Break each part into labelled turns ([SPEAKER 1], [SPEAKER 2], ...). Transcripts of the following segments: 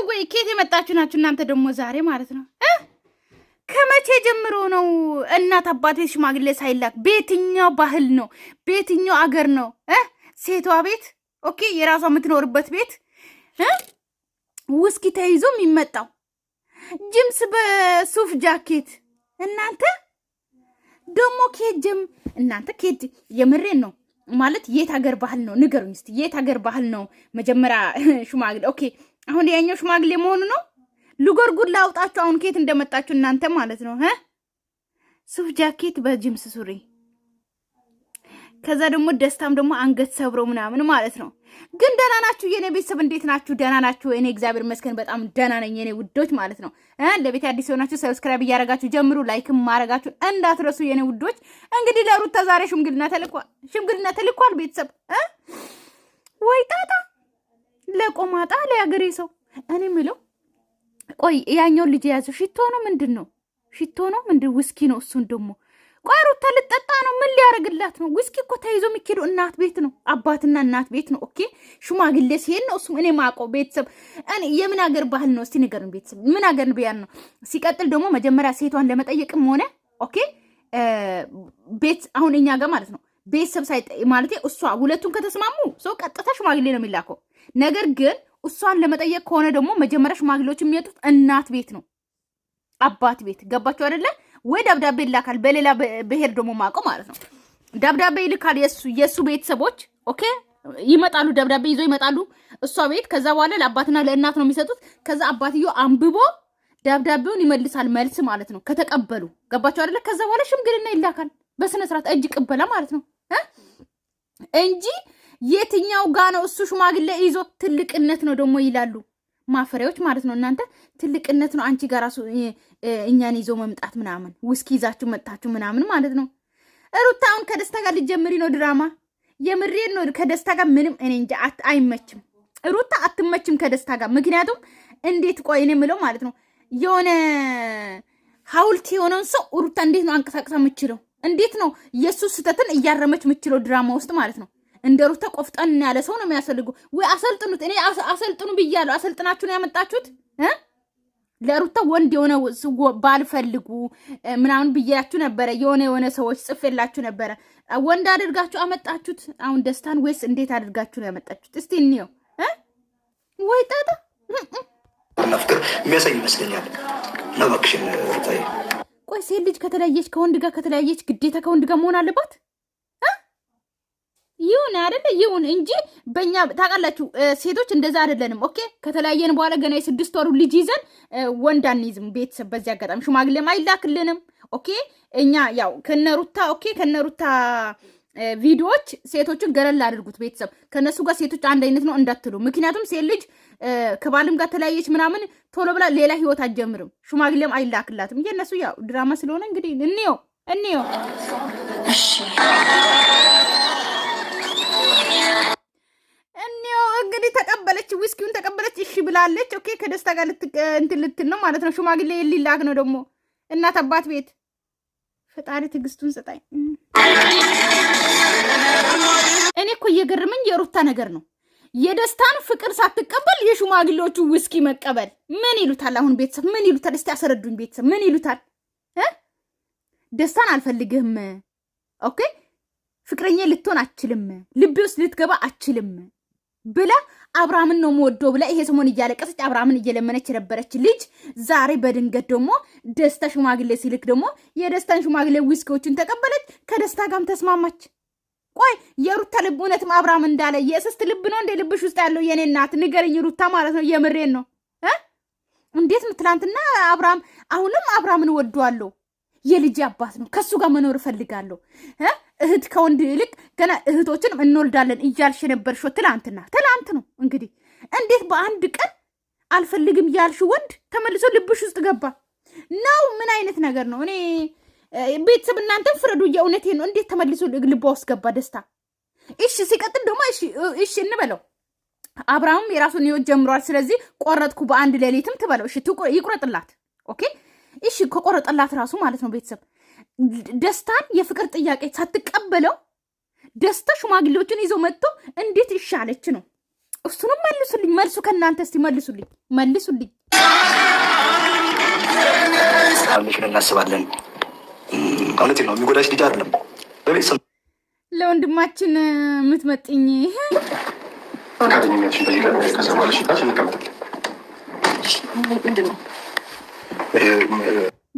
[SPEAKER 1] ወይ ከየት የመጣችሁ ናችሁ እናንተ ደግሞ ዛሬ ማለት ነው? ከመቼ ጀምሮ ነው እናት አባቴ ሽማግሌ ሳይላክ? በየትኛው ባህል ነው? በየትኛው አገር ነው ሴቷ ቤት ኦኬ የራሷ የምትኖርበት ቤት ውስኪ ተይዞ የሚመጣው? ጅምስ በሱፍ ጃኬት እናንተ ደግሞ ከጀም እናንተ ከት የምሬን ነው ማለት የት ሀገር ባህል ነው ንገሩኝ እስቲ። የት ሀገር ባህል ነው መጀመሪያ ሽማግሌ ኦኬ አሁን ያኛው ሽማግሌ መሆኑ ነው? ልጎርጉድ ላውጣችሁ አሁን ከየት እንደመጣችሁ እናንተ ማለት ነው ሱፍ ጃኬት በጅምስ ሱሪ ከዛ ደግሞ ደስታም ደግሞ አንገት ሰብሮ ምናምን ማለት ነው። ግን ደህና ናችሁ የኔ ቤተሰብ? እንዴት ናችሁ? ደህና ናችሁ? እኔ እግዚአብሔር ይመስገን በጣም ደህና ነኝ የኔ ውዶች ማለት ነው። ለቤት አዲስ ሆናችሁ ሰብስክራይብ እያደረጋችሁ ጀምሩ፣ ላይክም ማድረጋችሁ እንዳትረሱ የኔ ውዶች። እንግዲህ ለሩታ ዛሬ ሽምግልና ተልኳል ቤተሰብ ወይ ጣጣ ለቆማጣ ለያገሬ ሰው እኔ ምለው ቆይ ያኛው ልጅ ያዘው ሽቶ ነው ምንድን ነው? ሽቶ ነው ምንድን ውስኪ ነው? እሱን ደግሞ ቆይ ሩታ ልጠጣ ነው? ምን ሊያረግላት ነው? ውስኪ እኮ ተይዞ የሚኬደው እናት ቤት ነው፣ አባትና እናት ቤት ነው። ኦኬ ሽማግሌ ሲሄድ ነው እሱም። እኔ ማቆ ቤተሰብ እኔ የምን ሀገር ባህል ነው እስቲ ንገሩን ቤተሰብ፣ ምን ሀገር ቢያን ነው? ሲቀጥል ደግሞ መጀመሪያ ሴቷን ለመጠየቅም ሆነ ኦኬ ቤት አሁን እኛ ጋር ማለት ነው ቤተሰብ ማለት እሷ ሁለቱን ከተስማሙ ሰው ቀጥታ ሽማግሌ ነው የሚላከው። ነገር ግን እሷን ለመጠየቅ ከሆነ ደግሞ መጀመሪያ ሽማግሌዎች የሚመጡት እናት ቤት ነው፣ አባት ቤት። ገባችሁ አይደለ ወይ? ደብዳቤ ይላካል። በሌላ ብሄር ደግሞ ማቀው ማለት ነው ደብዳቤ ይልካል። የሱ ቤተሰቦች ኦኬ ይመጣሉ፣ ደብዳቤ ይዞ ይመጣሉ እሷ ቤት። ከዛ በኋላ ለአባትና ለእናት ነው የሚሰጡት። ከዛ አባትዮ አንብቦ ደብዳቤውን ይመልሳል፣ መልስ ማለት ነው ከተቀበሉ። ገባችሁ አይደለ? ከዛ በኋላ ሽምግልና ይላካል በስነ ስርዓት እጅ ቅበላ ማለት ነው እንጂ የትኛው ጋ ነው እሱ ሽማግሌ ይዞ ትልቅነት ነው ደግሞ ይላሉ ማፈሪያዎች ማለት ነው። እናንተ ትልቅነት ነው አንቺ ጋር ራሱ እኛን ይዞ መምጣት ምናምን ውስኪ ይዛችሁ መጣችሁ ምናምን ማለት ነው። ሩታውን ከደስታ ጋር ልጀምሪ ነው ድራማ? የምሬን ነው ከደስታ ጋር ምንም እኔ እንጃ አይመችም። ሩታ አትመችም ከደስታ ጋር። ምክንያቱም እንዴት ቆይ እኔ የምለው ማለት ነው የሆነ ሐውልት የሆነውን ሰው ሩታ እንዴት ነው አንቀሳቅሳ የምችለው? እንዴት ነው የሱ ስተትን እያረመች የምችለው ድራማ ውስጥ ማለት ነው? እንደ ሩታ ቆፍጣን ያለ ሰው ነው የሚያስፈልገው። ወይ አሰልጥኑት። እኔ አሰልጥኑ ብያለሁ። አሰልጥናችሁ ነው ያመጣችሁት። ለሩታ ወንድ የሆነ ባልፈልጉ ምናምን ብያችሁ ነበረ። የሆነ ሰዎች ጽፌላችሁ ነበረ። ወንድ አድርጋችሁ አመጣችሁት። አሁን ደስታን ወይስ እንዴት አድርጋችሁ ነው ያመጣችሁት? እስቲ እንየው። ወይ ጣጣ
[SPEAKER 2] ፍቅር የሚያሳይ ይመስለኛል ነው እባክሽን ሩታዬ።
[SPEAKER 1] ቆይ ሴት ልጅ ከተለያየች ከወንድ ጋር ከተለያየች ግዴታ ከወንድ ጋር መሆን አለባት? ይሁን አይደለ? ይሁን እንጂ በእኛ ታውቃላችሁ ሴቶች እንደዛ አይደለንም። ኦኬ ከተለያየን በኋላ ገና የ6 ወሩ ልጅ ይዘን ወንድ አንይዝም ቤተሰብ። በዚህ አጋጣሚ ሽማግሌም አይላክልንም። ኦኬ እኛ ያው ከነሩታ ኦኬ ከነሩታ ቪዲዮዎች ሴቶችን ገለል አድርጉት ቤተሰብ። ከነሱ ጋር ሴቶች አንድ አይነት ነው እንዳትሉ። ምክንያቱም ሴት ልጅ ከባልም ጋር ተለያየች ምናምን ቶሎ ብላ ሌላ ህይወት አትጀምርም። ሽማግሌም አይላክላትም። የነሱ ያው ድራማ ስለሆነ እንግዲህ እንየው። እንግዲህ ተቀበለች፣ ዊስኪውን ተቀበለች፣ እሺ ብላለች። ኦኬ ከደስታ ጋር ልትል ነው ማለት ነው። ሽማግሌ ሊላክ ነው ደግሞ እናት አባት ቤት። ፈጣሪ ትዕግስቱን ስጣኝ። እኔ እኮ እየገረመኝ የሩታ ነገር ነው። የደስታን ፍቅር ሳትቀበል የሽማግሌዎቹ ዊስኪ መቀበል ምን ይሉታል? አሁን ቤተሰብ ምን ይሉታል? እስቲ ያስረዱኝ ቤተሰብ ምን ይሉታል? ደስታን አልፈልግህም ኦኬ ፍቅረኛ ልትሆን አችልም፣ ልቤ ውስጥ ልትገባ አችልም ብላ አብርሃምን ነው የምወደው ብላ ይሄ ሰሞን እያለቀሰች አብርሃምን እየለመነች የነበረች ልጅ ዛሬ በድንገት ደግሞ ደስታ ሽማግሌ ሲልክ ደግሞ የደስታን ሽማግሌ ዊስኪዎችን ተቀበለች፣ ከደስታ ጋርም ተስማማች። ቆይ የሩታ ልብ እውነትም አብርሃም እንዳለ የእስስት ልብ ነው እንደ ልብሽ ውስጥ ያለው? የኔ እናት ንገረኝ ሩታ ማለት ነው። የምሬን ነው። እንዴት ነው ትላንትና አብርሃም አሁንም አብርሃምን ወደዋለሁ የልጅ አባት ነው ከሱ ጋር መኖር እፈልጋለሁ እህት ከወንድ ይልቅ ገና እህቶችንም እንወልዳለን እያልሽ ነበርሽ ትላንት ነው እንግዲህ። እንዴት በአንድ ቀን አልፈልግም ያልሽ ወንድ ተመልሶ ልብሽ ውስጥ ገባ ነው? ምን አይነት ነገር ነው? እኔ ቤተሰብ እናንተን ፍረዱ። የእውነቴን ነው። እንዴት ተመልሶ ልቧ ውስጥ ገባ ደስታ? እሺ ሲቀጥል ደግሞ እሺ እንበለው አብርሃም የራሱን ህይወት ጀምሯል። ስለዚህ ቆረጥኩ በአንድ ሌሊትም ትበለው። እሺ ይቁረጥላት። ኦኬ እሺ ከቆረጠላት ራሱ ማለት ነው ቤተሰብ ደስታን የፍቅር ጥያቄ ሳትቀበለው ደስታ ሽማግሌዎችን ይዞ መጥቶ እንዴት ይሻለች ነው? እሱንም መልሱልኝ። መልሱ ከእናንተ እስቲ መልሱልኝ።
[SPEAKER 2] አለሽ እናስባለን። እውነቴን ነው። የሚጎዳሽ ልጅ አይደለም። በቤተሰብ
[SPEAKER 1] ለወንድማችን የምትመጥኝ
[SPEAKER 3] ፈቃደኝነትሽን ጠይቀን ከዛ በኋላ ሽታሽ እንቀምጣለን።
[SPEAKER 1] ምንድን ነው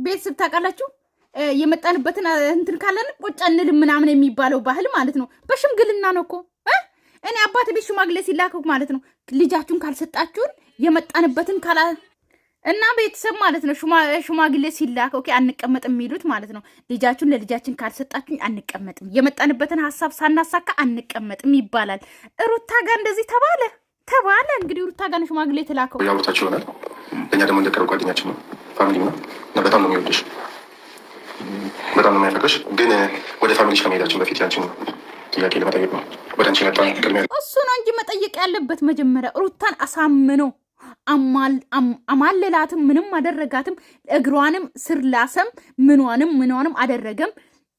[SPEAKER 1] ቤተሰብ ታውቃላችሁ? የመጣንበትን እንትን ካለን ቁጭ አንልም ምናምን የሚባለው ባህል ማለት ነው። በሽምግልና ነው እኮ እኔ አባት ቤት ሽማግሌ ሲላከው ማለት ነው። ልጃችሁን ካልሰጣችሁን የመጣንበትን ካላ እና ቤተሰብ ማለት ነው ሽማግሌ ሲላክ ኦኬ አንቀመጥም የሚሉት ማለት ነው። ልጃችሁን ለልጃችን ካልሰጣችሁኝ አንቀመጥም፣ የመጣንበትን ሀሳብ ሳናሳካ አንቀመጥም ይባላል። ሩታ ጋር እንደዚህ ተባለ። እንግዲህ ሩታ ጋር ሽማግሌ ተላከው
[SPEAKER 3] ያውታችሁ ይሆናል። እኛ ደግሞ እንደቀረው ጓደኛችን ነው፣ ፋሚሊ ነው እና በጣም ነው የሚወድሽ፣ በጣም ነው የሚያፈቅርሽ። ግን ወደ ፋሚሊሽ ከመሄዳችን በፊት ያንቺን ጥያቄ ለመጠየቅ ነው ወደ አንቺ መጣ። ቅድሚያ
[SPEAKER 1] እሱ ነው እንጂ መጠየቅ ያለበት መጀመሪያ ሩታን አሳምኖ አማለላትም ምንም አደረጋትም። እግሯንም ስር ላሰም ምኗንም አደረገም።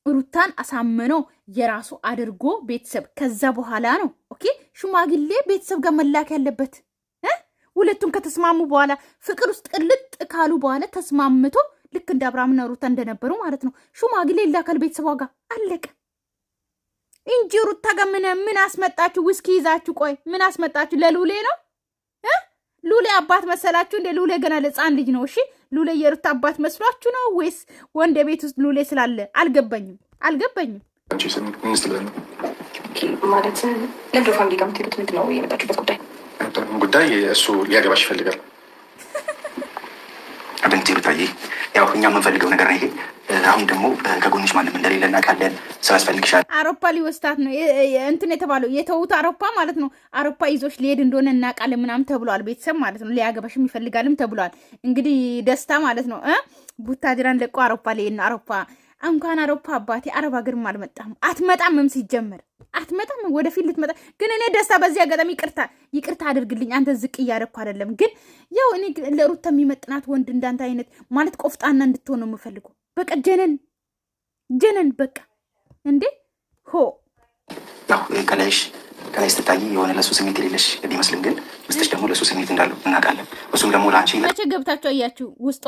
[SPEAKER 1] ሩታን አሳምኖ የራሱ አድርጎ ቤተሰብ ከዛ በኋላ ነው ኦኬ ሽማግሌ ቤተሰብ ጋር መላክ ያለበት። ሁለቱም ከተስማሙ በኋላ ፍቅር ውስጥ ቅልጥ ካሉ በኋላ ተስማምቶ ልክ እንደ አብርሃምና ሩታ እንደነበሩ ማለት ነው ሽማግሌ ይላካል ቤተሰቧ ጋር አለቀ እንጂ ሩታ ጋር ምን አስመጣችሁ? ውስኪ ይዛችሁ ቆይ ምን አስመጣችሁ? ለሉሌ ነው ሉሌ አባት መሰላችሁ? እንደ ሉሌ ገና ለጻን ልጅ ነው። እሺ ሉሌ የሩታ አባት መስሏችሁ ነው ወይስ ወንድ ቤት ውስጥ ሉሌ ስላለ? አልገባኝም።
[SPEAKER 3] አንቺ
[SPEAKER 4] ማለት ለምዶ ፋሚሊ ጋር የምትሄዱት ምንድን ነው የመጣችሁበት
[SPEAKER 3] ጉዳይ? እሱ ሊያገባሽ ይፈልጋል።
[SPEAKER 2] አብንቲ ሩታዬ፣ ያው እኛ የምንፈልገው ነገር ነው ይሄ። አሁን ደግሞ ከጎንሽ ማንም እንደሌለ እናውቃለን። ሰው ያስፈልግሻል።
[SPEAKER 1] አውሮፓ ሊወስዳት ነው እንትን የተባለው የተውት አውሮፓ ማለት ነው። አውሮፓ ይዞች ሊሄድ እንደሆነ እናውቃለን ምናምን ተብሏል። ቤተሰብ ማለት ነው ሊያገባሽም ይፈልጋልም ተብሏል። እንግዲህ ደስታ ማለት ነው ቡታጅራን ለቆ አውሮፓ ሊሄድ ነው። አውሮፓ እንኳን አውሮፓ አባቴ አረብ ሀገርም አትመጣምም ሲጀመር አትመጣም። ወደፊት ልትመጣ ግን እኔ ደስታ በዚህ አጋጣሚ ይቅርታ አድርግልኝ። አንተ ዝቅ እያደረኩ አይደለም፣ ግን ያው እኔ ለሩታ የሚመጥናት ወንድ እንዳንተ አይነት ማለት ቆፍጣና እንድትሆን ነው የምፈልገው። በቃ ጀነን በቃ እንዴ ሆ
[SPEAKER 2] ያው ከላይ ስትታይ የሆነ ለሱ ስሜት የሌለሽ ቢመስልም ግን ውስጥሽ ደግሞ ለሱ ስሜት እንዳለው እናውቃለን። እሱም ደግሞ ለአንቺ
[SPEAKER 1] መቼ ገብታችሁ አያችሁ? ውስጧ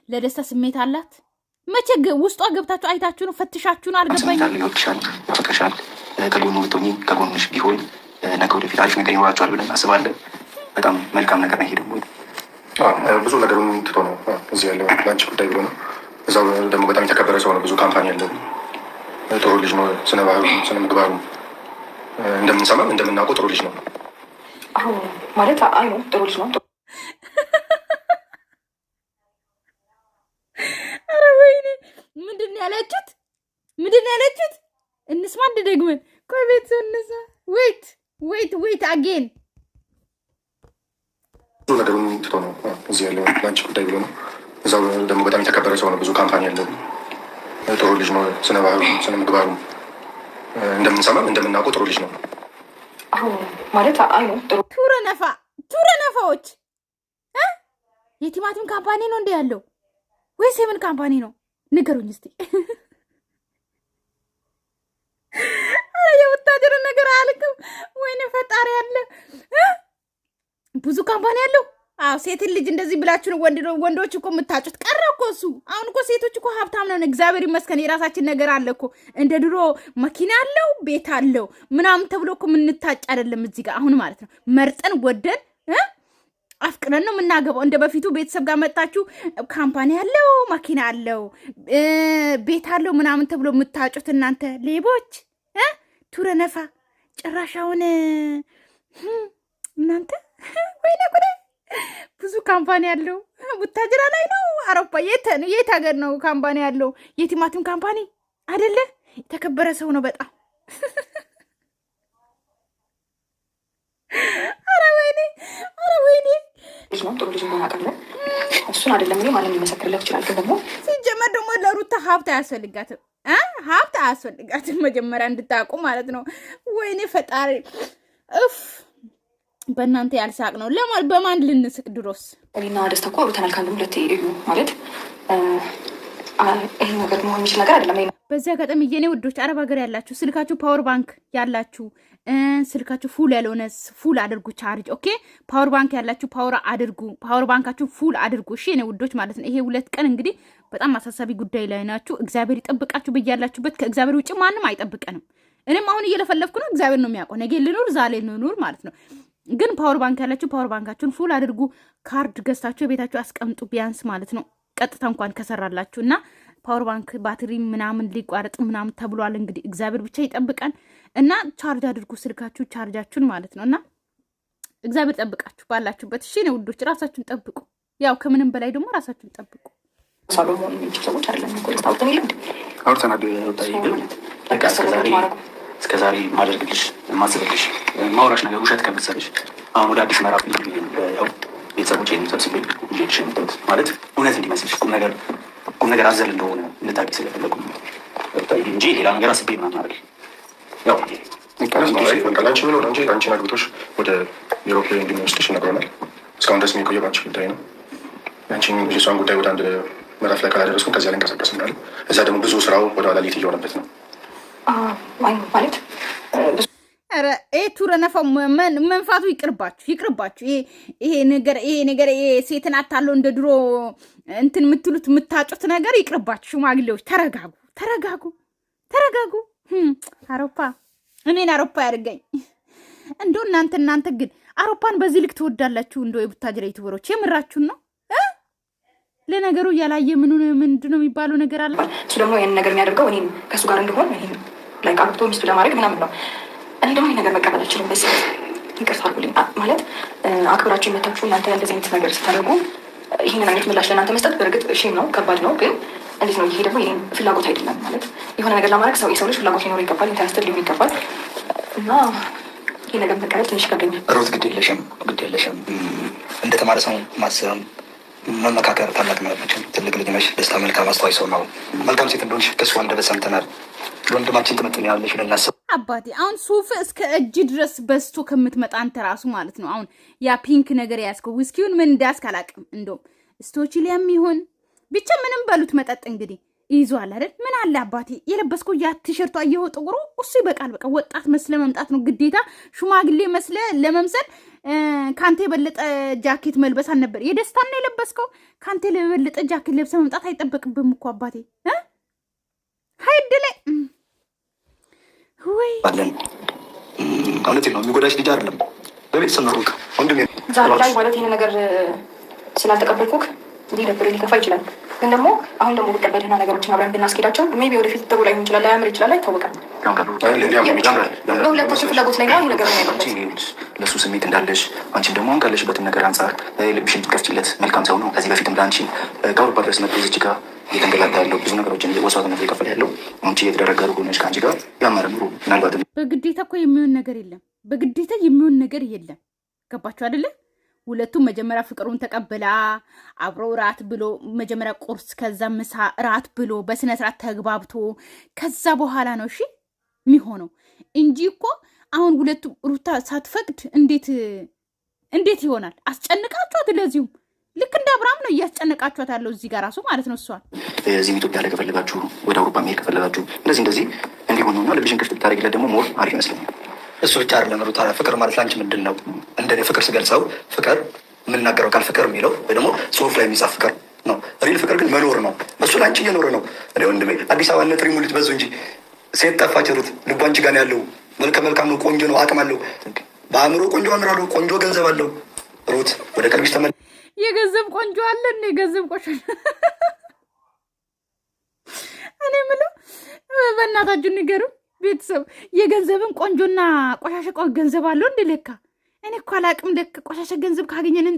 [SPEAKER 1] ለደስታ ስሜት አላት። መቼ ውስጧ ገብታችሁ አይታችሁ ነው? ፈትሻችሁ ነው? አልገባኝም።
[SPEAKER 2] ይወድሻል፣ ያፈቅርሻል። ከጎኑ ብትሆኚ ከጎንሽ ቢሆን ነገ ወደፊት አሪፍ ነገር ይኖራቸዋል ብለን እናስባለን። በጣም መልካም ነገር ነው ይሄ። ደግሞ
[SPEAKER 3] ብዙ ነገሩን ትቶ ነው እዚህ ያለው ለአንቺ ጉዳይ ብሎ ነው። እዛው ደግሞ በጣም የተከበረ ሰው ነው። ብዙ ካምፓኒ ያለው ጥሩ ልጅ ነው። ስነ ባህሉ ስነ ምግባሩ እንደምንሰማም እንደምናውቀው ጥሩ ልጅ ነው።
[SPEAKER 4] አሁን ማለት አይ ነው ጥሩ ልጅ ነው።
[SPEAKER 1] ኧረ ወይኔ ምንድን ነው ያላችሁት? እንስማ ደግመን ቆይ ቤት እንስማ። ዌይት አጌን
[SPEAKER 3] ብዙ ነገሩን ትቶ ነው እዚህ ያለው ለአንቺ ጉዳይ ብሎ ነው። እዛው ደግሞ በጣም የተከበረ ሰው ነው። ብዙ ካምፓኒ ያለው ጥሩ ልጅ ነው። ስነ ባህሉ ስነ ምግባሩ እንደምንሰማም እንደምናውቀው ጥሩ ልጅ ነው።
[SPEAKER 4] አሁን ማለት አይ ነው ጥሩ
[SPEAKER 1] ቱረነፋዎች የቲማቲም ካምፓኒ ነው እንደ ያለው ወይስ የምን ካምፓኒ ነው? ንገሩኝ እስቲ። የወታደር ነገር አያልቅም። ወይኔ ፈጣሪ ያለ ብዙ ካምፓኒ ያለው። አዎ ሴትን ልጅ እንደዚህ ብላችሁ ወንዶች እኮ የምታጩት ቀረ እኮ እሱ። አሁን እኮ ሴቶች እኮ ሀብታም ነን፣ እግዚአብሔር ይመስገን። የራሳችን ነገር አለ እኮ እንደ ድሮ መኪና አለው ቤት አለው ምናምን ተብሎ እኮ የምንታጭ አይደለም እዚህ ጋር አሁን ማለት ነው። መርጠን ወደን አፍቅረን ነው የምናገባው። እንደ በፊቱ ቤተሰብ ጋር መጣችሁ ካምፓኒ አለው መኪና አለው ቤት አለው ምናምን ተብሎ የምታጩት እናንተ ሌቦች ቱረነፋ ጭራሻውን እናንተ ወይኔ ጉዴ። ብዙ ካምፓኒ ያለው ቡታጅራ ላይ ነው። አውሮፓ የት ሀገር ነው ካምፓኒ ያለው? የቲማቲም ካምፓኒ አይደለ? የተከበረ ሰው ነው በጣም። ኧረ ወይኔ
[SPEAKER 4] ልጅ ነው ጥሩ ልጅ ነው አውቃለሁ። እሱን አይደለም እኔ ማንም ሊመሰክርለት ይችላል። ግን ደግሞ
[SPEAKER 1] ሲጀመር ደግሞ ለሩታ ሀብት አያስፈልጋትም መጀመሪያ እንድታውቁ ማለት ነው። ወይኔ ፈጣሪ እፍ በእናንተ ያልሳቅ ነው። በማን ልንስቅ ድሮስ?
[SPEAKER 4] እኔና ደስታ እኮ አውርተናል። ከአንድም ሁለቴ እዩ ማለት ይሄ ነገር መሆን የሚችል ነገር አይደለም።
[SPEAKER 1] በዚህ አጋጣሚ የኔ ውዶች አረብ ሀገር ያላችሁ ስልካችሁ ፓወር ባንክ ያላችሁ ስልካችሁ ፉል ያልሆነ ፉል አድርጉ ቻርጅ። ኦኬ ፓወር ባንክ ያላችሁ ፓወር አድርጉ፣ ፓወር ባንካችሁ ፉል አድርጉ። እሺ የኔ ውዶች ማለት ነው። ይሄ 2 ቀን እንግዲህ በጣም አሳሳቢ ጉዳይ ላይ ናችሁ። እግዚአብሔር ይጠብቃችሁ በያላችሁበት። ከእግዚአብሔር ውጭ ማንም አይጠብቀንም። እኔም አሁን እየለፈለፍኩ ነው። እግዚአብሔር ነው የሚያውቀው። ነገ ልኑር ዛሬ ልኑር ማለት ነው። ግን ፓወር ባንክ ያላችሁ ፓወር ባንካችሁን ፉል አድርጉ። ካርድ ገዝታችሁ የቤታችሁ አስቀምጡ ቢያንስ ማለት ነው። ቀጥታ እንኳን ከሰራላችሁ እና ፓወር ባንክ ባትሪ ምናምን ሊቋረጥ ምናምን ተብሏል። እንግዲህ እግዚአብሔር ብቻ ይጠብቀን እና ቻርጅ አድርጉ ስልካችሁ ቻርጃችሁን ማለት ነው። እና እግዚአብሔር ጠብቃችሁ ባላችሁበት። እሺ ነው ውዶች፣ ራሳችሁን ጠብቁ። ያው ከምንም በላይ ደግሞ ራሳችሁን ጠብቁ።
[SPEAKER 4] ሳሎሞን የሚችል ሰዎች አይደለም እኮ ታውቁት ነው ልምድ
[SPEAKER 3] አውርተናል።
[SPEAKER 2] እስከዛሬ ማደርግልሽ ማስብልሽ ማውራሽ ነገር ውሸት ከምትሰልሽ አሁን ወደ አዲስ ምዕራፍ ያው ቤተሰቦች ሰብስቤ ልጅሽ የምትት ማለት እውነት እንዲመስልሽ ቁም ነገር አዘል እንደሆነ እንድታውቂ ስለፈለጉ እንጂ ሌላ ነገር አስቤ ምናምን አይደል። ያው
[SPEAKER 3] ላንቺ ምን እንጂ አንቺን አግብቶሽ ወደ ዩሮፕ እንዲወስድሽ ይነግረናል። እስካሁን ድረስ የሚቆየው ባንቺ ጉዳይ ነው። አንቺን የሷን ጉዳይ ወደ አንድ ምዕራፍ ላይ ካላደረስኩን ከዚያ ላይ እንቀሳቀስ እንዳለ እዛ ደግሞ ብዙ ስራው ወደ ኋላ ሌት እየሆነበት ነው
[SPEAKER 4] ማለት
[SPEAKER 1] ቱረነፋው መንፋቱ ይቅርባችሁ። ይሄ ነገር ሴትን አታለው እንደ ድሮ እንትን የምትሉት የምታጩት ነገር ይቅርባችሁ። ሽማግሌዎች ተረጋጉ። አውሮፓ እኔን አውሮፓ ያድርገኝ። እንደው እናንተ ግን አውሮፓን በዚህ ልክ ትወዳላችሁ? እንደው የቡታጅራ ዩቱበሮች የምራችሁን ነው? ለነገሩ እያላየ ምንድነው የሚባለው ነገር አለ።
[SPEAKER 4] እሱ ደግሞ ይህን ነገር የሚያደርገው እኔም ከእሱ ጋር እንደሆን ይህም ላይ ቃልቶ ሚስቱ ለማድረግ ምናምን ነው። እኔ ደግሞ ይህ ነገር መቀበል አልችልም። በዚህ ይቅርታ አድርጉልኝ። ማለት አክብራችሁ የመታችሁ እናንተ እንደዚህ አይነት ነገር ስታደርጉ ይህንን አይነት ምላሽ ለእናንተ መስጠት በእርግጥ ሼም ነው፣ ከባድ ነው። ግን እንዴት ነው ይሄ ደግሞ ይህን ፍላጎት አይደለም። ማለት የሆነ ነገር ለማድረግ የሰው ልጅ ፍላጎት ሊኖረው ይገባል፣ ኢንተረስትድ ሊሆን ይገባል። እና ይህ ነገር መቀበል ትንሽ ይከብደኛል።
[SPEAKER 2] ሮት ግድ የለሽም እንደተማረ ሰው ማሰብ መመካከር ታላቅ መሆናችን ትልቅ ልጅ ነሽ። ደስታ መልካም አስተዋይ ሰው ነው። መልካም ሴት እንደሆንሽ ከእሱ አንደበት ሰምተናል። ወንድማችን ትመጥን ያለሽ ልናስብ
[SPEAKER 1] አባቴ አሁን ሱፍ እስከ እጅ ድረስ በስቶ ከምትመጣ አንተ ራሱ ማለት ነው። አሁን ያ ፒንክ ነገር ያዝከው ውስኪውን ምን እንዳስክ አላውቅም። እንደውም ስቶችሊያም ይሆን ብቻ ምንም በሉት መጠጥ እንግዲህ ይዟል አይደል? ምን አለ አባቴ የለበስከው ያ ቲሸርቱ አየኸው ጥቁሩ እሱ ይበቃል። በቃ ወጣት መስለ መምጣት ነው ግዴታ። ሽማግሌ መስለ ለመምሰል ካንተ የበለጠ ጃኬት መልበስ አልነበር። የደስታን ነው የለበስከው። ካንተ የበለጠ ጃኬት ለብሰ መምጣት አይጠበቅብም እኮ አባቴ። ሀይድ ላይ ወይ
[SPEAKER 2] አለን ማለት ነው። የሚጎዳሽ ልጅ አይደለም። በቤተሰብ ነው ወንድሜ።
[SPEAKER 4] ዛሬ ላይ ማለት ይሄን ነገር ስላልተቀበልኩክ ሊደብር ሊከፋ ይችላል። ግን ደግሞ አሁን ደግሞ በቀበልና ነገሮችን አብረን ብናስኬዳቸው ሜቢ ወደፊት ጥሩ ላይ ይችላል፣ ላያምር ይችላል፣ አይታወቅም። በሁለታችሁ ፍላጎት ላይ ነው ነገር
[SPEAKER 2] ለእሱ ስሜት እንዳለሽ አንቺን ደግሞ አሁን ካለሽበትን ነገር አንጻር ልብሽን የምትከፍቺለት መልካም ሰው ነው። ከዚህ በፊትም ለአንቺ ከአውሮፓ ድረስ መጥቶ እዚች ጋር እየተንገላታ ያለው ብዙ ነገሮችን ወስዋዕትነት እየከፈለ ያለው አንቺ የተደረገሩ ሆነሽ ከአንቺ ጋር ያማረ ኑሮ ምናልባት
[SPEAKER 1] በግዴታ እኮ የሚሆን ነገር የለም። በግዴታ የሚሆን ነገር የለም። ገባችሁ አይደለ? ሁለቱም መጀመሪያ ፍቅሩን ተቀብላ አብሮ ራት ብሎ መጀመሪያ ቁርስ ከዛ ምሳ ራት ብሎ በስነ ስርዓት ተግባብቶ ከዛ በኋላ ነው እሺ የሚሆነው እንጂ እኮ አሁን ሁለቱ ሩታ ሳትፈቅድ እንዴት ይሆናል? አስጨንቃችኋት። ለዚሁም ልክ እንደ አብርሃም ነው እያስጨነቃችኋት ያለው እዚህ ጋር ራሱ ማለት ነው። እሷን
[SPEAKER 2] እዚህም ኢትዮጵያ ላይ ከፈለጋችሁ ወደ አውሮፓ መሄድ ከፈለጋችሁ እንደዚህ እንዲሆኑና ልብሽን ክፍት ብታደርጊለት ደግሞ ሞር አሪፍ ይመስለኛል። እሱ ብቻ አይደለም ሩታ፣ ፍቅር ማለት ለአንቺ ምንድን ነው? እንደኔ ፍቅር ስገልጸው ፍቅር የምናገረው ቃል ፍቅር የሚለው ወይ ደግሞ ጽሁፍ ላይ የሚጻፍ ፍቅር ነው። ሪል ፍቅር ግን መኖር ነው። እሱ ለአንቺ እየኖረ ነው። እኔ ወንድሜ አዲስ አበባ ነ ትሪሙሊት በዙ እንጂ ሴት ጠፋች። ሩት ልቧ አንቺ ጋር ነው ያለው። መልካም ነው፣ ቆንጆ ነው፣ አቅም አለው፣ በአእምሮ ቆንጆ አምራለሁ፣ ቆንጆ ገንዘብ አለው። ሩት ወደ ቀልቢሽ ተመ
[SPEAKER 1] የገንዘብ ቆንጆ አለን የገንዘብ ቆሻ እኔ ምለው በእናታችሁ ንገሩ ቤተሰብ የገንዘብን ቆንጆና ቆሻሻ ገንዘብ አለው እንደ ለካ እኔ እኮ አላቅም። ለካ ቆሻሻ ገንዘብ ካገኘን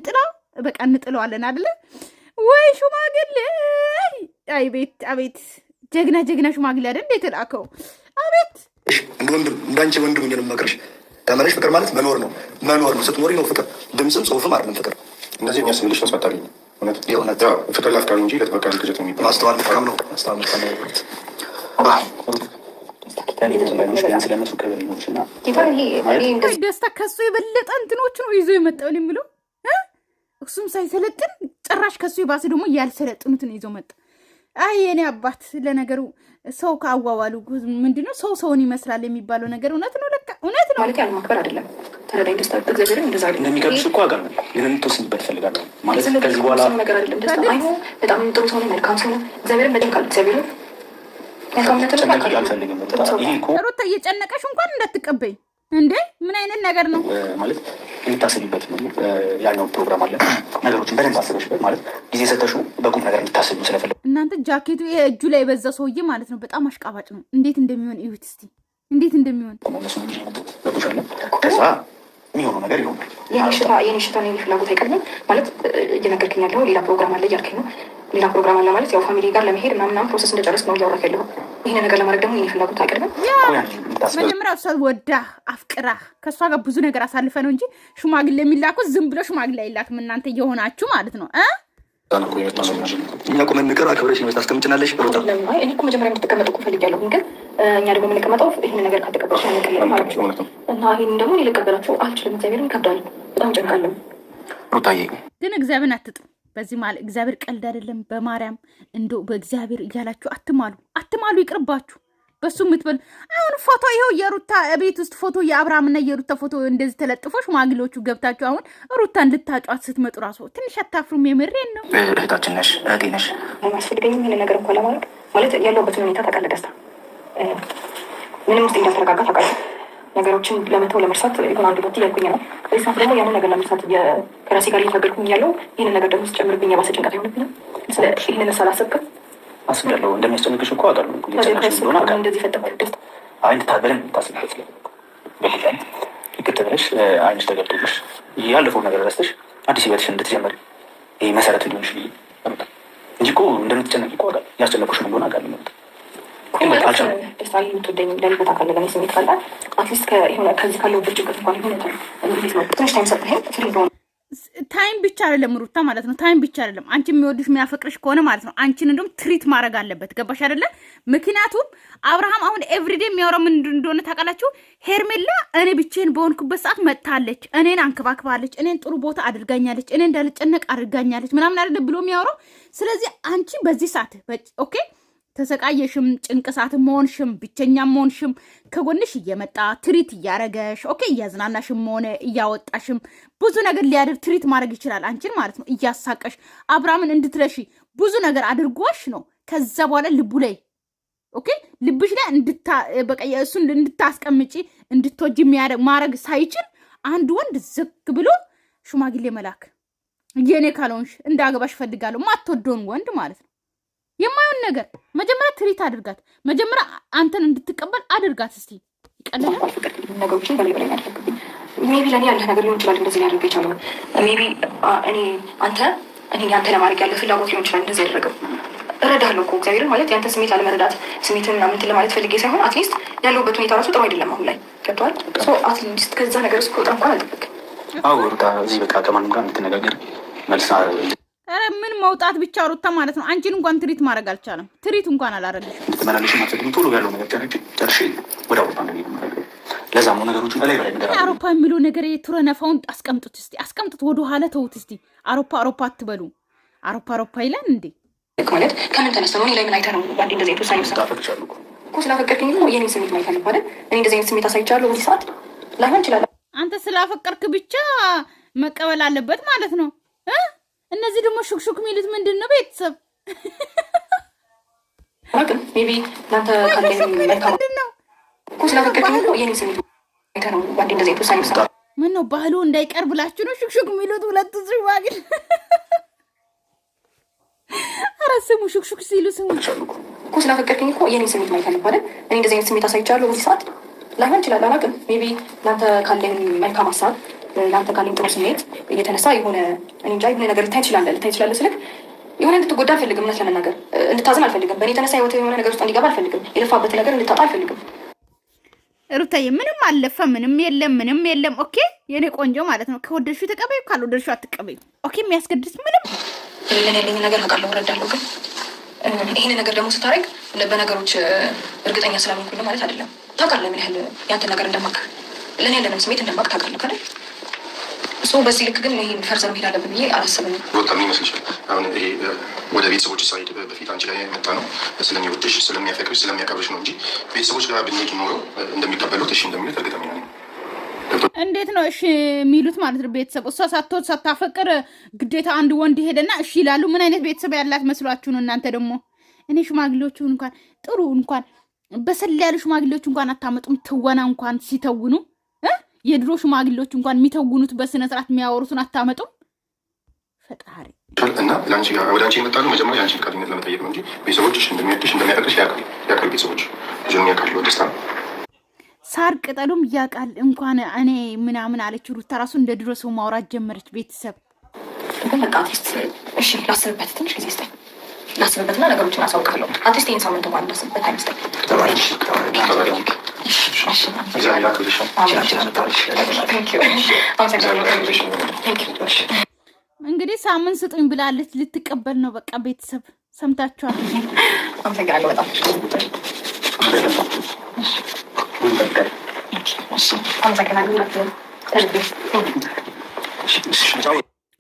[SPEAKER 1] በቃ እንጥለዋለን አይደለ ወይ? ሽማግሌ አቤት ጀግና ሽማግሌ አይደል እንዴት ላከው። አቤት
[SPEAKER 3] ወንድም እንዳንቺ ወንድም ነው መክረሽ ተመለሽ። ፍቅር ማለት መኖር ነው ስትኖሪ ነው ፍቅር። ድምፅም ጽሁፍም አይደለም ፍቅር። እንደዚህ የሚያስብልሽ ነው ስመጣልኝ እውነት ፍቅር ላፍቃሪ እንጂ ለተበቃ ልክጀት ነው የሚባል ማስተዋል መልካም ነው።
[SPEAKER 1] ደስታ ከሱ የበለጠ እንትኖች ነው ይዞ የመጣውን የምለው እሱም ሳይሰለጥን ጭራሽ ከሱ የባሰ ደግሞ ያልሰለጥኑትን ይዞ መጣ። አይ የኔ አባት ለነገሩ ሰው ካዋዋሉ ምንድነው ሰውን ይመስላል የሚባለው ነገር እውነት ነው። ለካ እውነት ነው
[SPEAKER 4] ማለት ያለማክበር አይደለም። ተረዳኝ ደስታ እግዚአብሔር እንደዛ አይደለም።
[SPEAKER 2] እንደሚቀርብሽ እኮ አውቃለሁ፣ ግን እንድትወስንበት እፈልጋለሁ። ማለት ከዚህ በኋላ
[SPEAKER 4] ነገር አይደለም። ደስታ አይኖ በጣም ጥሩ ሰው ነው፣ መልካም ሰው ነው። እግዚአብሔርን በደንብ ካል እግዚአብሔርን
[SPEAKER 1] ሩታ እየጨነቀሽ እንኳን እንዳትቀበኝ እንዴ! ምን አይነት ነገር ነው
[SPEAKER 2] ማለት የምታስቢበት ነው። ያኛው ፕሮግራም አለ፣ ነገሮችን በደንብ አስበሽበት ማለት ጊዜ ሰተሹ በቁም ነገር እንድታስቢ ስለፈለኩ።
[SPEAKER 1] እናንተ ጃኬቱ ይሄ እጁ ላይ የበዛ ሰውዬ ማለት ነው በጣም አሽቃባጭ ነው። እንዴት እንደሚሆን እዩት እስቲ፣ እንዴት እንደሚሆን
[SPEAKER 2] ከዛ የሚሆነው ነገር ይሆናል።
[SPEAKER 4] የኔ ሽታ ነው ፍላጎት አይቀድምም ማለት እየነገርክኝ ያለው ሌላ ፕሮግራም አለ እያልከኝ ነው። ሌላ ፕሮግራም አለ ማለት ያው ፋሚሊ ጋር ለመሄድ ምናምን ፕሮሰስ እንደጨረስክ ነው እያወራክ ያለኸው። ይሄን ነገር ለማድረግ ደግሞ የኔ ፍላጎት አይቀድምም።
[SPEAKER 1] መጀመሪያ እሷ ወዳ አፍቅራ ከእሷ ጋር ብዙ ነገር አሳልፈ ነው እንጂ ሽማግሌ የሚላኩት ዝም ብሎ ሽማግሌ አይላክም። እናንተ እየሆናችሁ ማለት ነው።
[SPEAKER 2] እኛ እኮ መምክር አክብረሽ ነው ታስቀምጭናለሽ።
[SPEAKER 4] እኔ እኮ መጀመሪያ እንድትቀመጡ እኮ ፈልጊያለሁ፣ ግን እኛ ደግሞ የምንቀመጠው ይህን ነገር ካልተቀበልሽ ነው ማለት ነው። እና ይህን ደግሞ ሊቀበላችሁ አልችልም። እግዚአብሔርን ይከብዳል፣ በጣም ጨንቃለሁ።
[SPEAKER 2] ሩታዬ ግን
[SPEAKER 1] እግዚአብሔርን አትጥም በዚህ ማለት እግዚአብሔር ቀልድ አይደለም። በማርያም እንደው በእግዚአብሔር እያላችሁ አትማሉ፣ ይቅርባችሁ። በሱ የምትበል አሁን ፎቶ ይኸው የሩታ ቤት ውስጥ ፎቶ የአብርሃምና የሩታ ፎቶ እንደዚህ ተለጥፎ ሽማግሌዎቹ ገብታችሁ አሁን ሩታን ልታጫት ስትመጡ ራሱ ትንሽ አታፍሩም? የምሬን ነው።
[SPEAKER 2] እህታችን ነሽ፣ እህቴ ነሽ።
[SPEAKER 4] አያስፈልገኝም ይሄን ነገር እንኳን ለማድረግ ማለት ያለሁበትን ሁኔታ ታውቃለህ። ደስታ ምንም ውስጥ እንዳልተረጋጋ ታውቃለህ። ነገሮችን ለመተው ለመርሳት የሆነ አንድ ቦታ እያልኩኝ ነው። በዚህ ሰዓት ደግሞ ያንን ነገር ለመርሳት ከራሴ ጋር እየታገልኩኝ ያለው ይህንን ነገር ደግሞ ስጨምርብኝ የባሰ ጭንቀት አይሆንብኝም። ስለ ይህንን ሳላሰብክም
[SPEAKER 2] አስቤያለሁ። እንደሚያስጨንቅሽ እኮ አውቃለሁ።
[SPEAKER 4] እንደዚህ ፈጠፋል ደስታ
[SPEAKER 2] በደንብ ታስብበት በፊት ይቅት ብለሽ አይንሽ ተገብቶልሽ ያለፈው ነገር ረስተሽ አዲስ ህይወትሽ እንድትጀምሪ ይህ መሰረት ሊሆንሽ እንጂ እኮ እንደምትጨነቂ እኮ አውቃለሁ። ያስጨነቁሽ እንደሆነ አውቃለሁ።
[SPEAKER 4] ደስታ የምትወደኝ ለሊበት አካል ለገኔ ስሜት ካለ አትሊስት ከዚህ ካለው ብርጭቀት እንኳን ሆነ ትንሽ ታይም ሰጥተኸኝ ፍሪ ሆነ
[SPEAKER 1] ታይም ብቻ አይደለም ሩታ ማለት ነው። ታይም ብቻ አይደለም። አንቺ የሚወድሽ የሚያፈቅርሽ ከሆነ ማለት ነው አንቺን እንደውም ትሪት ማድረግ አለበት። ገባሽ አይደለ? ምክንያቱም አብርሃም አሁን ኤቭሪዴ የሚያወራው ምን እንደሆነ ታውቃላችሁ? ሄርሜላ እኔ ብቻዬን በሆንኩበት ሰዓት መጥታለች፣ እኔን አንከባክባለች፣ እኔን ጥሩ ቦታ አድርጋኛለች፣ እኔ እንዳልጨነቅ አድርጋኛለች ምናምን አይደለ ብሎ የሚያወራው። ስለዚህ አንቺ በዚህ ሰዓት ኦኬ ተሰቃየሽም፣ ጭንቅሳት መሆንሽም፣ ብቸኛ መሆንሽም ከጎንሽ እየመጣ ትሪት እያረገሽ ኦኬ እያዝናናሽም ሆነ እያወጣሽም ብዙ ነገር ሊያደርግ ትሪት ማድረግ ይችላል አንቺን ማለት ነው። እያሳቀሽ አብርሃምን እንድትረሺ ብዙ ነገር አድርጎሽ ነው። ከዛ በኋላ ልቡ ላይ ኦኬ ልብሽ ላይ በቃ እሱን እንድታስቀምጪ እንድትወጂ ማድረግ ሳይችል አንድ ወንድ ዝግ ብሎ ሽማግሌ መላክ የኔ ካልሆንሽ እንዳገባሽ ፈልጋለሁ ማትወደውን ወንድ ማለት ነው። የማይሆን ነገር መጀመሪያ ትሪት አድርጋት። መጀመሪያ አንተን እንድትቀበል አድርጋት። እስቲ ይቀለለ
[SPEAKER 4] ነገሮችን በላይ በላይ ያደርግብኝ ሜቢ ለእኔ ያለህ ነገር ሊሆን ይችላል እንደዚህ ሊያደርግ የቻለው ሜቢ እኔ አንተ ለማድረግ ያለ ፍላጎት ሊሆን ይችላል እንደዚህ ያደረገው። እረዳለሁ እኮ እግዚአብሔርን ማለት የአንተ ስሜት አለመረዳት ስሜትን ምናምን እንትን ለማለት ፈልጌ ሳይሆን አትሊስት ያለሁበት ሁኔታ ራሱ ጥሩ አይደለም አሁን ላይ ገብቶሃል። አትሊስት ከዛ ነገር ውስጥ ከወጣ እንኳን አልጠበቅም።
[SPEAKER 2] አዎ ሩታ እዚህ በቃ ከማንም ጋር እንድትነጋገር መልስ
[SPEAKER 1] ኧረ ምን መውጣት ብቻ ሩታ ማለት ነው። አንቺን እንኳን ትሪት ማድረግ አልቻለም። ትሪት እንኳን አላረግሽ።
[SPEAKER 2] እንድትመላለሽ ማሰግም ቶሎ ያለው ነገር ጨርሼ ወደ አውሮፓ እንደሚሄድ ማለት ነው። ለዛም ነው ነገሮችን በላይ በላይ ነገር
[SPEAKER 1] አውሮፓ የሚለው ነገር የቱረነፋውን አስቀምጡት እስቲ፣ አስቀምጡት ወደ ኋላ ተውት እስቲ። አውሮፓ አትበሉ። አውሮፓ ይላል እንዴ
[SPEAKER 4] ማለት ከምን ተነስተ ነው? እኔ ላይ ምን አይተህ ነው ባንዴ እንደዚህ የተወሳኝ
[SPEAKER 2] ስላፈቅርሻለሁ
[SPEAKER 4] እኮ ስላፈቀርክኝ እኮ የኔን ስሜት ማየት አለብህ አይደል? እኔ እንደዚህ አይነት ስሜት አሳይቻለሁ በዚህ ሰዓት ላይሆን ይችላል።
[SPEAKER 1] አንተ ስላፈቀርክ ብቻ መቀበል አለበት ማለት ነው። እነዚህ ደግሞ ሹክሹክ የሚሉት ምንድን ነው? ቤተሰብ
[SPEAKER 4] ሜቢ እናንተ ምንድን ነው እኮ ስላፈቀርክኝ እኮ የኔን ስሜት አይተህ ነው ባንዴ እንደዚህ የተወሳኝ
[SPEAKER 1] ምን ነው ባህሉ እንዳይቀር ብላችሁ ነው ሹክሹክ የሚሉት ሁለቱ ሽማግሌ። ኧረ ስሙ ሹክሹክ ሲሉ ስሙ
[SPEAKER 4] እኮ ስላፈቀርክኝ እኮ የኔን ስሜት ማየት አለብህ አይደል? እኔ እንደዚህ አይነት ስሜት አሳይቻለሁ በዚህ ሰዓት ላይሆን ይችላል። አላውቅም ሜቢ እናንተ ካለኝ መልካም ሀሳብ ለአንተ ካለኝ ጥሩ ስሜት እየተነሳ የሆነ እንጃ የሆነ ነገር ልታይ ትችላለህ ስልክ የሆነ እንድትጎዳ አልፈልግም። እውነት ለመናገር እንድታዝን አልፈልግም። በእኔ የተነሳ ህይወት የሆነ ነገር ውስጥ እንዲገባ አልፈልግም። የለፋበት ነገር እንድታጣ አልፈልግም።
[SPEAKER 1] ሩታዬ ምንም አለፈ ምንም የለም። ኦኬ የኔ ቆንጆ ማለት ነው። ከወደድሽው ተቀበዩ፣ ካልወደድሽው አትቀበዩ። ኦኬ የሚያስገድስ ምንም
[SPEAKER 4] ለን ያለኝ ነገር አውቃለሁ፣ እረዳለሁ። ግን ይህን ነገር ደግሞ ስታደርግ በነገሮች እርግጠኛ ስላልሆንኩኝ ማለት አይደለም። ታውቃለህ ምን ያህል ያንተን ነገር እንደማውቅ ለእኔ ያለንም ስሜት እንደማውቅ ታውቃለህ አይደል? እሱ በዚህ ልክ ግን ይሄ ፈርዘር መሄድ አለብን ብዬ አላስብም።
[SPEAKER 3] ሩታ ምን ይመስልሻል? አሁን ይሄ ወደ ቤተሰቦች ሳይድ በፊት አንቺ ላይ የመጣ ነው ስለሚወድሽ ስለሚያፈቅርሽ ስለሚያከብርሽ ነው እንጂ ቤተሰቦች ጋር ብንሄድ ኖረው እንደሚቀበሉት እሺ እንደሚሉት እርግጠኛ ነኝ።
[SPEAKER 1] እንዴት ነው እሺ የሚሉት ማለት ነው? ቤተሰብ እሷ ሳትወድ ሳታፈቅር ግዴታ አንድ ወንድ ሄደና እሺ ይላሉ። ምን አይነት ቤተሰብ ያላት መስሏችሁ ነው እናንተ? ደግሞ እኔ ሽማግሌዎቹ እንኳን ጥሩ እንኳን በሰል ያሉ ሽማግሌዎች እንኳን አታመጡም። ትወና እንኳን ሲተውኑ የድሮ ሽማግሌዎች እንኳን የሚተውኑት በስነ ስርዓት የሚያወሩትን አታመጡም። ፈጣሪ
[SPEAKER 3] እና ለአንቺ ወደ አንቺ የመጣሉ መጀመሪያ የአንቺ ፈቃደኝነት ለመጠየቅ ነው እንጂ ቤተሰቦችሽ እንደሚወድሽ እንደሚያፈቅርሽ ያውቃል። ቤተሰቦች ልጁን ያውቃል። ደስታ
[SPEAKER 1] ሳር ቅጠሉም ያውቃል። እንኳን እኔ ምናምን አለች ሩታ ራሱ እንደ ድሮ ሰው ማውራት ጀመረች። ቤተሰብ
[SPEAKER 4] ግን በቃ አትሊስት እሺ ላስብበት፣ ትንሽ ጊዜ ስጠኝ ላስብበትና ነገሮችን አሳውቃለሁ። አትሊስት ይህን ሳምንት እንኳን ላስብበት አይመስለኝ።
[SPEAKER 1] እንግዲህ ሳምንት ስጡኝ ብላለች። ልትቀበል ነው በቃ። ቤተሰብ ሰምታችኋል።
[SPEAKER 4] አመሰግናለሁ በጣም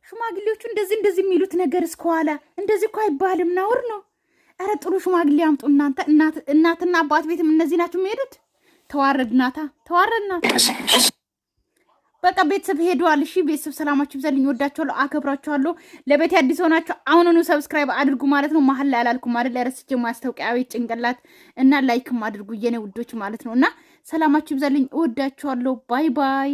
[SPEAKER 1] ሽማግሌዎቹ እንደዚህ የሚሉት ነገር እስከኋላ እንደዚህ እኮ አይባልም፣ ነውር ነው። ኧረ ጥሩ ሽማግሌ አምጡ እናንተ። እናትና አባት ቤትም እነዚህ ናቸው የሚሄዱት። ተዋረድናታ ተዋረድናታ። በቃ ቤተሰብ ሄደዋል። እሺ ቤተሰብ ሰላማችሁ ይብዛልኝ። ወዳችኋለሁ፣ አከብራችኋለሁ። ለቤት አዲስ ሆናችሁ አሁኑኑ ሰብስክራይብ አድርጉ ማለት ነው። መሀል ላይ አላልኩም አይደል? ረስቼ ማስታወቂያዊ ጭንቅላት እና ላይክም አድርጉ የኔ ውዶች ማለት ነው። እና ሰላማችሁ ይብዛልኝ። ወዳችኋለሁ። ባይ ባይ።